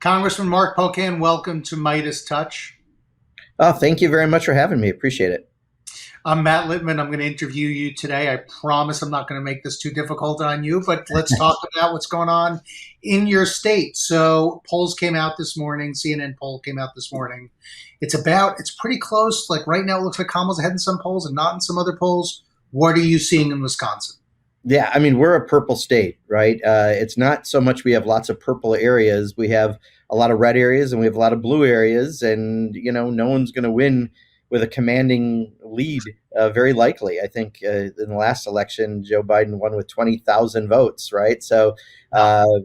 Congressman Mark Pocan, welcome to MeidasTouch. Oh, thank you very much for having me. Appreciate it. I'm Matt Littman. I'm going to interview you today. I promise I'm not going to make this too difficult on you, but let's talk about what's going on in your state. So polls came out this morning. CNN poll came out this morning. It's pretty close. Like right now, it looks like Kamala's ahead in some polls and not in some other polls. What are you seeing in Wisconsin? Yeah, I mean, we're a purple state, right? It's not so much we have lots of purple areas. We have a lot of red areas and we have a lot of blue areas. And, no one's going to win with a commanding lead, very likely. I think in the last election, Joe Biden won with 20,000 votes, right? So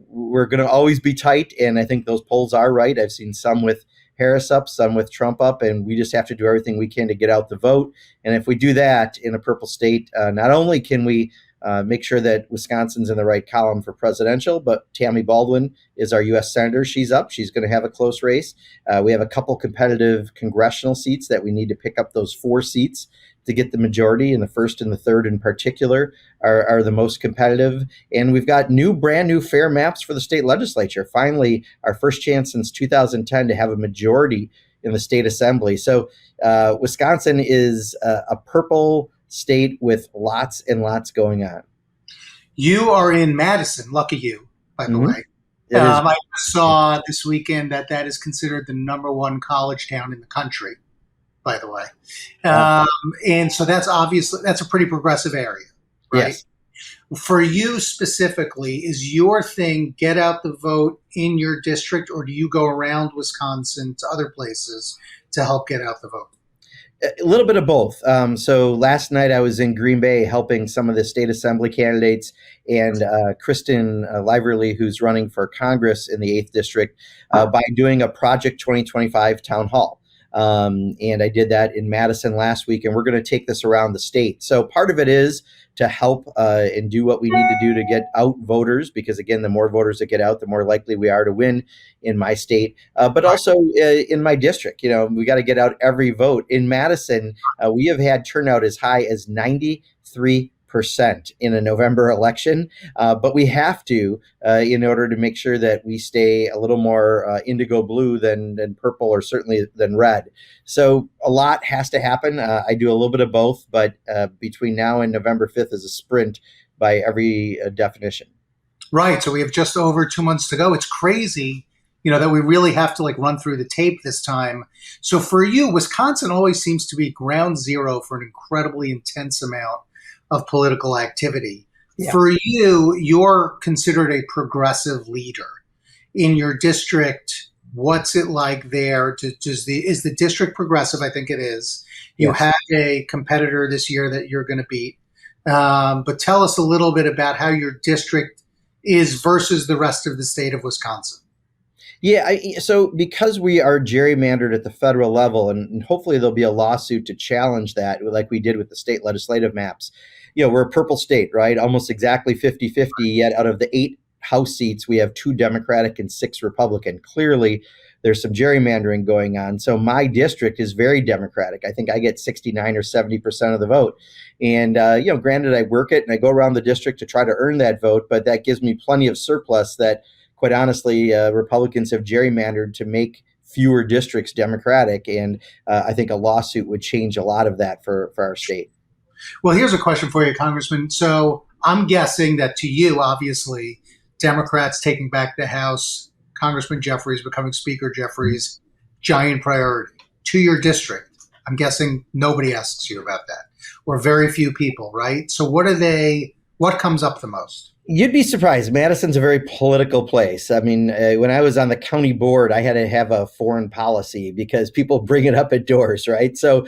we're going to always be tight. And I think those polls are right. I've seen some with Harris up, some with Trump up, and we just have to do everything we can to get out the vote. And if we do that in a purple state, not only can we make sure that Wisconsin's in the right column for presidential, but Tammy Baldwin is our U.S. Senator. She's up. She's going to have a close race. We have a couple competitive congressional seats that we need to pick up. Those 4 seats to get the majority, and the first and the third in particular are the most competitive. And we've got brand new fair maps for the state legislature. Finally, our first chance since 2010 to have a majority in the state assembly. So Wisconsin is a purple state with lots and lots going on. You are in Madison. Lucky you, by the way. I saw this weekend that is considered the #1 college town in the country, by the way. And so that's a pretty progressive area, right? Yes. For you specifically, is your thing get out the vote in your district, or do you go around Wisconsin to other places to help get out the vote? A little bit of both. So last night I was in Green Bay helping some of the state assembly candidates and Kristen Liverly, who's running for Congress in the 8th district, by doing a Project 2025 town hall. And I did that in Madison last week, and we're going to take this around the state. So part of it is to help and do what we need to do to get out voters, because again, the more voters that get out, the more likely we are to win in my state, but also in my district. We got to get out every vote. In Madison, we have had turnout as high as 93% in a November election, but we have to in order to make sure that we stay a little more indigo blue than purple, or certainly than red. So a lot has to happen. I do a little bit of both, but between now and November 5th is a sprint by every definition. Right. So we have just over 2 months to go. It's crazy, that we really have to run through the tape this time. So for you, Wisconsin always seems to be ground zero for an incredibly intense amount of political activity. Yeah. For you, you're considered a progressive leader in your district. What's it like there? Is the district progressive? I think it is. You Yes. had a competitor this year that you're going to beat. But tell us a little bit about how your district is versus the rest of the state of Wisconsin. Yeah, so because we are gerrymandered at the federal level, and hopefully there'll be a lawsuit to challenge that, like we did with the state legislative maps. We're a purple state, right? Almost exactly 50-50, yet out of the 8 House seats, we have 2 Democratic and 6 Republican. Clearly, there's some gerrymandering going on. So my district is very Democratic. I think I get 69 or 70% of the vote. And, granted, I work it and I go around the district to try to earn that vote, but that gives me plenty of surplus that, quite honestly, Republicans have gerrymandered to make fewer districts Democratic. And I think a lawsuit would change a lot of that for our state. Well, here's a question for you, Congressman. So I'm guessing that to you, obviously, Democrats taking back the House, Congressman Jeffries becoming Speaker Jeffries, giant priority. To your district, I'm guessing nobody asks you about that, or very few people, right? So what comes up the most? You'd be surprised. Madison's a very political place. I mean, when I was on the county board, I had to have a foreign policy because people bring it up at doors, right? So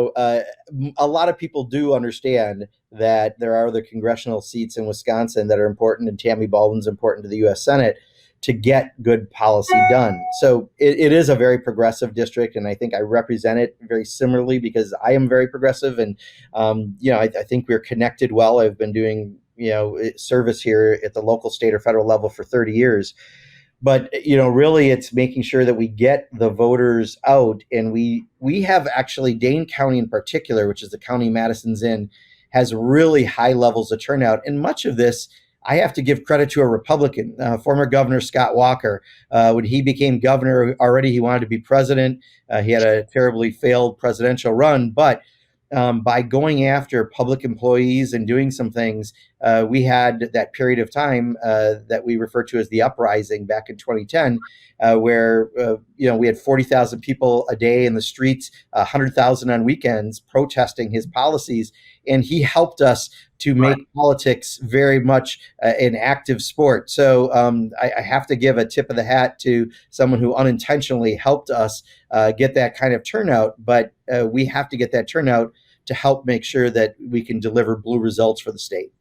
a lot of people do understand that there are other congressional seats in Wisconsin that are important, and Tammy Baldwin's important to the U.S. Senate to get good policy done. So it is a very progressive district, and I think I represent it very similarly because I am very progressive, and I think we're connected well. I've been doing service here at the local, state, or federal level for 30 years. But, really it's making sure that we get the voters out. And we have actually Dane County in particular, which is the county Madison's in, has really high levels of turnout. And much of this I have to give credit to a Republican, former Governor Scott Walker. When he became governor, already he wanted to be president. He had a terribly failed presidential run, but by going after public employees and doing some things, we had that period of time that we refer to as the uprising back in 2010, where we had 40,000 people a day in the streets, 100,000 on weekends protesting his policies, and he helped us to make politics very much an active sport. So I have to give a tip of the hat to someone who unintentionally helped us get that kind of turnout, but we have to get that turnout to help make sure that we can deliver blue results for the state.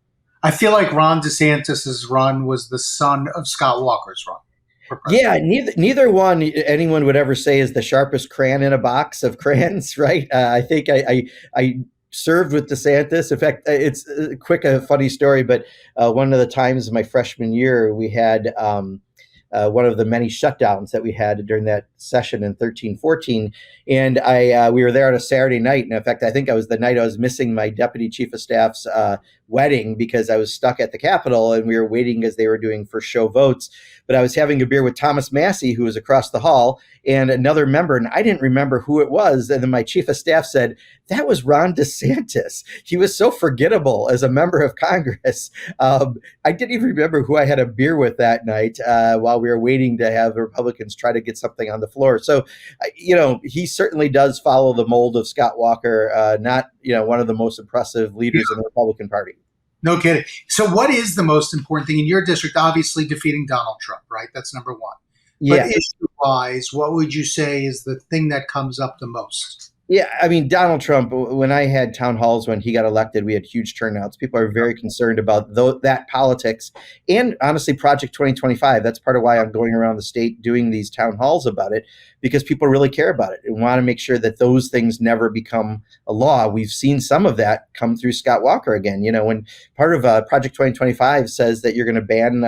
I feel like Ron DeSantis's run was the son of Scott Walker's run. Yeah, neither one anyone would ever say is the sharpest crayon in a box of crayons, right? I think I served with DeSantis. In fact, it's a funny story, but one of the times in my freshman year, we had one of the many shutdowns that we had during that session in 13-14. And we were there on a Saturday night. And in fact, I think I was the night I was missing my deputy chief of staff's wedding because I was stuck at the Capitol and we were waiting as they were doing first show votes. But I was having a beer with Thomas Massey, who was across the hall, and another member, and I didn't remember who it was. And then my chief of staff said, that was Ron DeSantis. He was so forgettable as a member of Congress. I didn't even remember who I had a beer with that night while we were waiting to have the Republicans try to get something on the floor. So, he certainly does follow the mold of Scott Walker, not, one of the most impressive leaders in the Republican Party. No kidding. So what is the most important thing in your district? Obviously defeating Donald Trump, right? That's number one. Yeah. But issue-wise, what would you say is the thing that comes up the most? Yeah, I mean, Donald Trump, when I had town halls when he got elected, we had huge turnouts. People are very concerned about that politics and honestly, Project 2025. That's part of why I'm going around the state doing these town halls about it, because people really care about it and want to make sure that those things never become a law. We've seen some of that come through Scott Walker again. When part of Project 2025 says that you're going to ban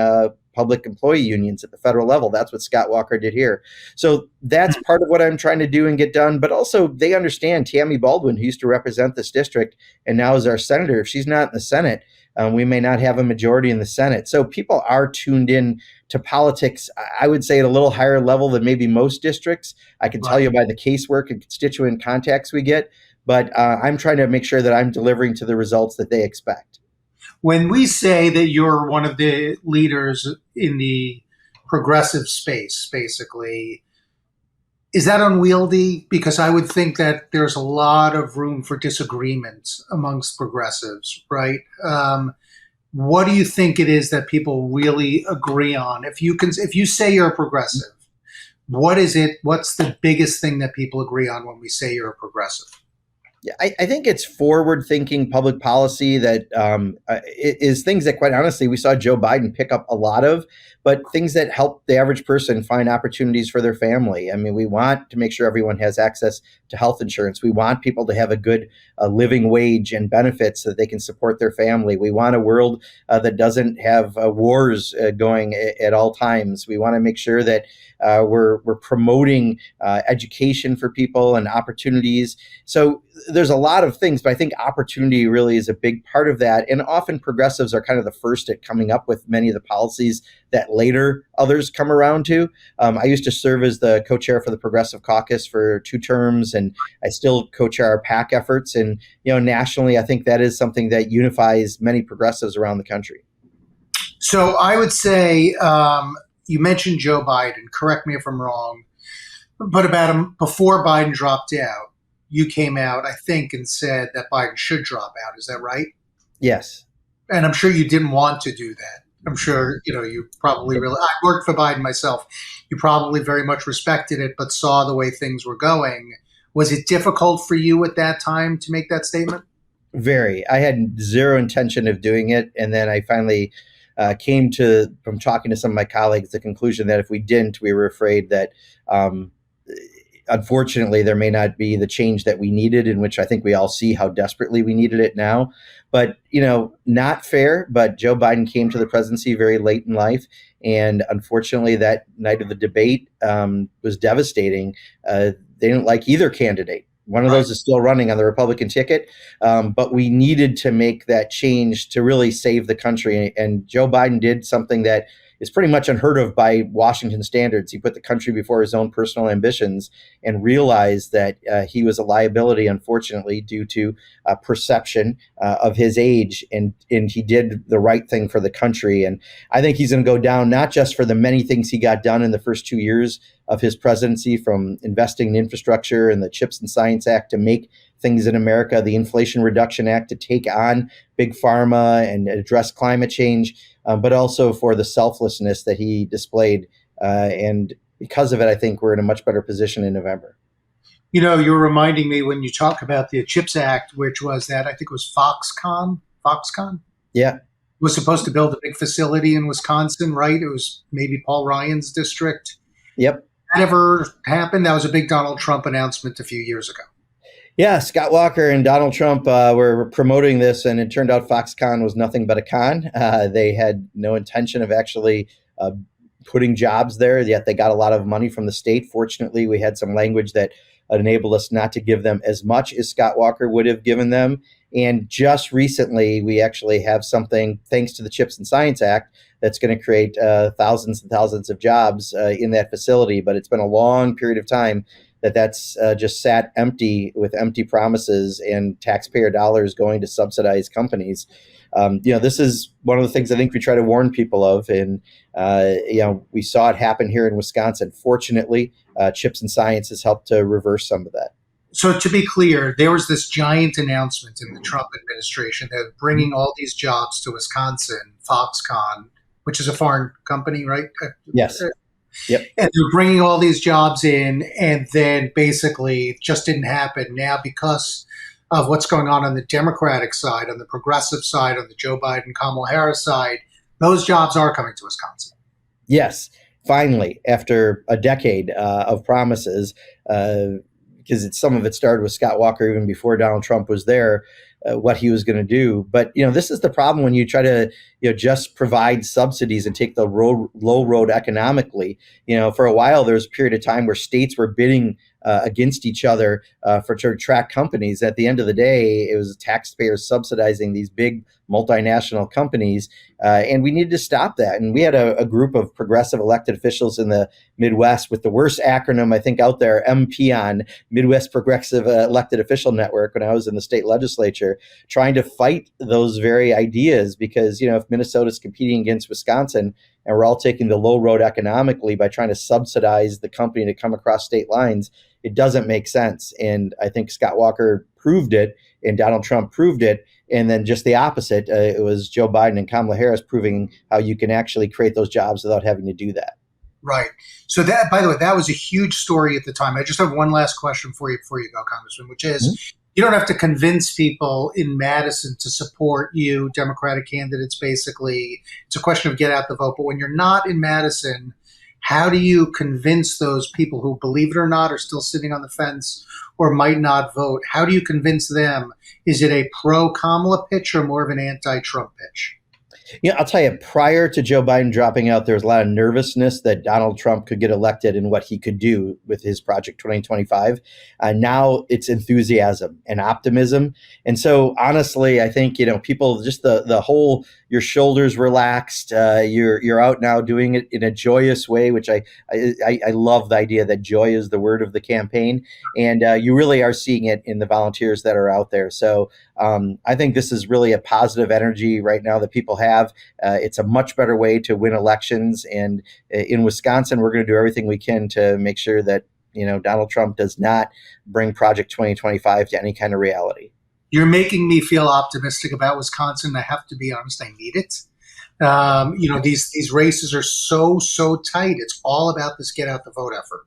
public employee unions at the federal level. That's what Scott Walker did here. So that's part of what I'm trying to do and get done. But also they understand Tammy Baldwin, who used to represent this district and now is our senator. If she's not in the Senate, we may not have a majority in the Senate. So people are tuned in to politics, I would say at a little higher level than maybe most districts. I can tell you by the casework and constituent contacts we get, but I'm trying to make sure that I'm delivering to the results that they expect. When we say that you're one of the leaders in the progressive space, basically, is that unwieldy? Because I would think that there's a lot of room for disagreement amongst progressives, right? What do you think it is that people really agree on? If you say you're a progressive, what is it? What's the biggest thing that people agree on when we say you're a progressive? Yeah, I think it's forward-thinking public policy that is things that, quite honestly, we saw Joe Biden pick up a lot of, but things that help the average person find opportunities for their family. I mean, we want to make sure everyone has access to health insurance. We want people to have a good living wage and benefits so that they can support their family. We want a world that doesn't have wars going at all times. We want to make sure that we're promoting education for people and opportunities. So there's a lot of things, but I think opportunity really is a big part of that. And often progressives are kind of the first at coming up with many of the policies that later others come around to. I used to serve as the co-chair for the Progressive Caucus for 2 terms, and I still co-chair our PAC efforts. And nationally, I think that is something that unifies many progressives around the country. So I would say you mentioned Joe Biden. Correct me if I'm wrong, but before Biden dropped out, you came out, I think, and said that Biden should drop out. Is that right? Yes. And I'm sure you didn't want to do that. I'm sure, you probably I worked for Biden myself. You probably very much respected it, but saw the way things were going. Was it difficult for you at that time to make that statement? Very. I had zero intention of doing it. And then I finally came to, from talking to some of my colleagues, the conclusion that if we didn't, we were afraid that unfortunately, there may not be the change that we needed, in which I think we all see how desperately we needed it now. But, not fair, but Joe Biden came to the presidency very late in life. And unfortunately, that night of the debate was devastating. They didn't like either candidate. One of Right. those is still running on the Republican ticket, but we needed to make that change to really save the country. And Joe Biden did something that is pretty much unheard of by Washington standards. He put the country before his own personal ambitions and realized that he was a liability, unfortunately, due to perception of his age. And he did the right thing for the country. And I think he's going to go down not just for the many things he got done in the first 2 years of his presidency, from investing in infrastructure and the CHIPS and Science Act to make things in America, the Inflation Reduction Act to take on big pharma and address climate change, but also for the selflessness that he displayed. And because of it, I think we're in a much better position in November. You're reminding me when you talk about the CHIPS Act, which was that I think it was Foxconn Yeah. was supposed to build a big facility in Wisconsin, right? It was maybe Paul Ryan's district. Yep. That ever happened? That was a big Donald Trump announcement a few years ago. Yeah, Scott Walker and Donald Trump were promoting this, and it turned out Foxconn was nothing but a con. They had no intention of actually putting jobs there, yet they got a lot of money from the state. Fortunately, we had some language that enabled us not to give them as much as Scott Walker would have given them. And just recently, we actually have something, thanks to the CHIPS and Science Act, that's going to create thousands and thousands of jobs in that facility. But it's been a long period of time that's just sat empty with empty promises and taxpayer dollars going to subsidize companies. This is one of the things I think we try to warn people of. And, we saw it happen here in Wisconsin. Fortunately, CHIPS and Science has helped to reverse some of that. So to be clear, there was this giant announcement in the Trump administration that bringing all these jobs to Wisconsin, Foxconn, which is a foreign company, right? Yes. Yep. And they're bringing all these jobs in, and then basically it just didn't happen. Now, because of what's going on the Democratic side, on the progressive side, on the Joe Biden, Kamala Harris side, those jobs are coming to Wisconsin. Yes. Finally, after a decade of promises, because some of it started with Scott Walker even before Donald Trump was there, what he was going to do. But, this is the problem when you try to, just provide subsidies and take the low road economically. For a while, there was a period of time where states were bidding against each other to attract companies. At the end of the day, it was taxpayers subsidizing these big multinational companies, and we needed to stop that. And we had a group of progressive elected officials in the Midwest with the worst acronym I think out there, MPON, Midwest Progressive Elected Official Network, when I was in the state legislature, trying to fight those very ideas. Because if Minnesota's competing against Wisconsin, and we're all taking the low road economically by trying to subsidize the company to come across state lines, it doesn't make sense. And I think Scott Walker proved it, and Donald Trump proved it. And then just the opposite, it was Joe Biden and Kamala Harris proving how you can actually create those jobs without having to do that. Right. So that, by the way, that was a huge story at the time. I just have one last question for you before you go, Congressman, which is, you don't have to convince people in Madison to support you, Democratic candidates, basically. It's a question of get out the vote. But when you're not in Madison, how do you convince those people who, believe it or not, are still sitting on the fence or might not vote? How do you convince them? Is it a pro-Kamala pitch or more of an anti-Trump pitch? I'll tell you, prior to Joe Biden dropping out, there was a lot of nervousness that Donald Trump could get elected and what he could do with his Project 2025. Now it's enthusiasm and optimism. And so, honestly, I think, people just the whole, your shoulders relaxed, you're out now doing it in a joyous way, which I love the idea that joy is the word of the campaign. And you really are seeing it in the volunteers that are out there. So I think this is really a positive energy right now that people have. It's a much better way to win elections. And in Wisconsin, we're going to do everything we can to make sure that, Donald Trump does not bring Project 2025 to any kind of reality. You're making me feel optimistic about Wisconsin. I have to be honest, I need it. These races are so tight. It's all about this get out the vote effort.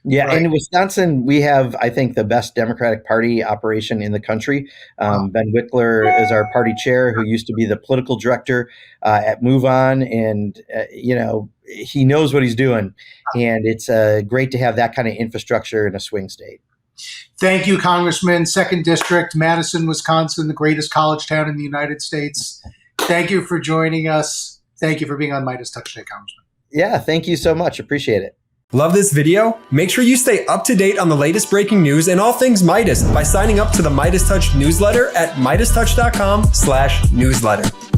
Yeah, Right. and in Wisconsin, we have, I think, the best Democratic Party operation in the country. Ben Wickler is our party chair, who used to be the political director at Move On, and he knows what he's doing. And it's great to have that kind of infrastructure in a swing state. Thank you, Congressman. 2nd District, Madison, Wisconsin, the greatest college town in the United States. Thank you for joining us. Thank you for being on MeidasTouch today, Congressman. Yeah, thank you so much. Appreciate it. Love this video? Make sure you stay up to date on the latest breaking news and all things Meidas by signing up to the MeidasTouch newsletter at MeidasTouch.com/newsletter.